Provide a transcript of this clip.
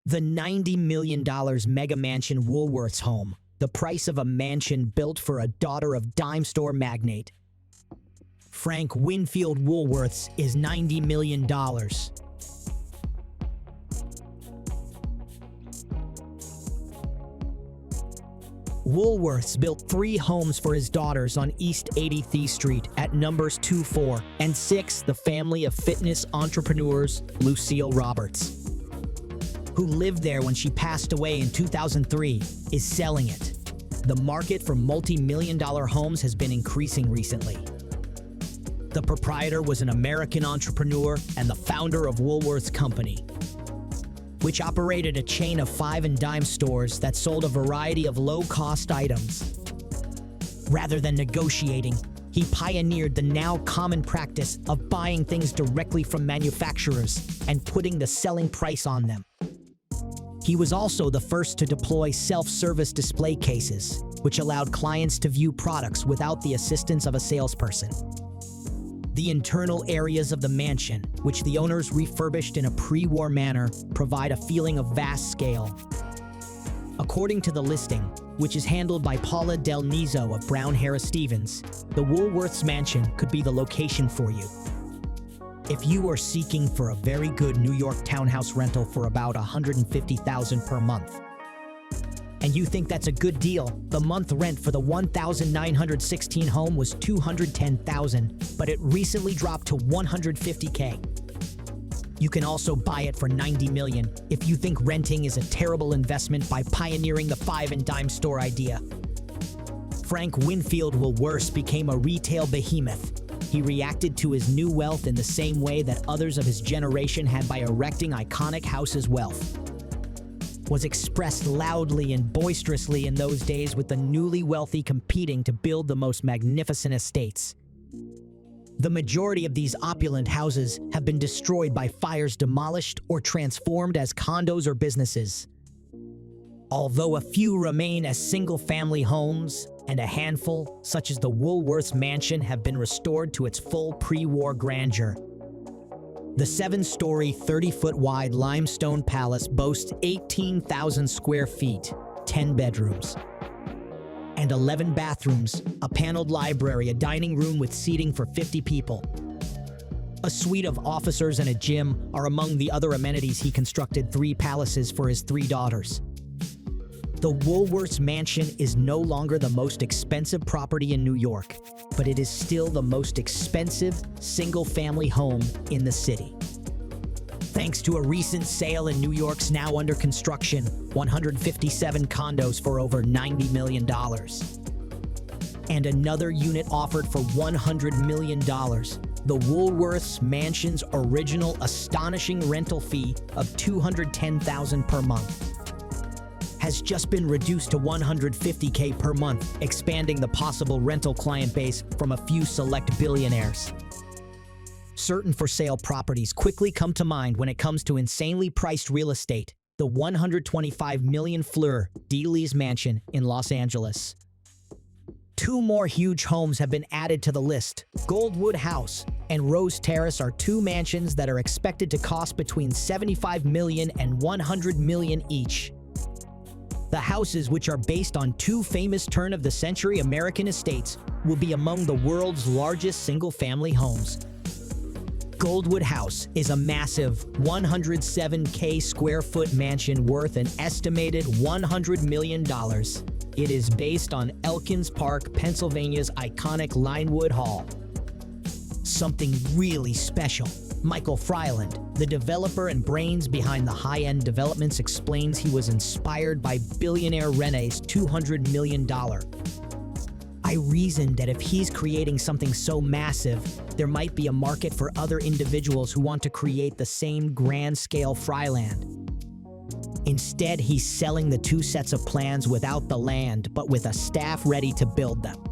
The $90 million mega mansion Woolworths home, the price of a mansion built for a daughter of dime store magnate. Frank Winfield Woolworths is $90 million. Woolworths built 3 homes for his daughters on East 83rd Street at numbers 2, 4, and 6. The family of fitness entrepreneurs Lucille Roberts, who lived there when she passed away in 2003, is selling it. The market for multi-million-dollar homes has been increasing recently. The proprietor was an American entrepreneur and the founder of Woolworths Company, which operated a chain of 5 and dime stores that sold a variety of low-cost items. Rather than negotiating, he pioneered the now common practice of buying things directly from manufacturers and putting the selling price on them. He was also the first to deploy self-service display cases, which allowed clients to view products without the assistance of a salesperson. The internal areas of the mansion, which the owners refurbished in a pre-war manner, provide a feeling of vast scale. According to the listing, which is handled by Paula Del Nizo of Brown Harris Stevens, the Woolworths mansion could be the location for you. If you are seeking for a very good New York townhouse rental for about $150,000 per month, and you think that's a good deal, the month rent for the 1,916 home was $210,000, but it recently dropped to $150K. You can also buy it for $90 million if you think renting is a terrible investment by pioneering the 5 and dime store idea. Frank Winfield Woolworths became a retail behemoth. He reacted to his new wealth in the same way that others of his generation had by erecting iconic houses. Wealth was expressed loudly and boisterously in those days, with the newly wealthy competing to build the most magnificent estates. The majority of these opulent houses have been destroyed by fires, demolished, or transformed as condos or businesses. Although a few remain as single-family homes, and a handful, such as the Woolworths mansion, have been restored to its full pre-war grandeur. The 7-story, 30-foot-wide limestone palace boasts 18,000 square feet, 10 bedrooms, and 11 bathrooms, a paneled library, a dining room with seating for 50 people. A suite of officers and a gym are among the other amenities. He constructed 3 palaces for his 3 daughters. The Woolworths mansion is no longer the most expensive property in New York, but it is still the most expensive single-family home in the city. Thanks to a recent sale in New York's now under construction 157 condos for over $90 million, and another unit offered for $100 million, the Woolworths mansion's original astonishing rental fee of $210,000 per month has just been reduced to $150K per month, expanding the possible rental client base from a few select billionaires. Certain for-sale properties quickly come to mind when it comes to insanely priced real estate: the $125 million Fleur de Lis mansion in Los Angeles. 2 more huge homes have been added to the list. Goldwood House and Rose Terrace are 2 mansions that are expected to cost between $75 million and $100 million each. The houses, which are based on 2 famous turn-of-the-century American estates, will be among the world's largest single-family homes. Goldwood House is a massive 107K square foot mansion worth an estimated $100 million. It is based on Elkins Park, Pennsylvania's iconic Linewood Hall. Something really special. Michael Fryland, the developer and brains behind the high-end developments, explains he was inspired by billionaire René's $200 million. I reasoned that if he's creating something so massive, there might be a market for other individuals who want to create the same grand-scale Fryland. Instead, he's selling the 2 sets of plans without the land, but with a staff ready to build them.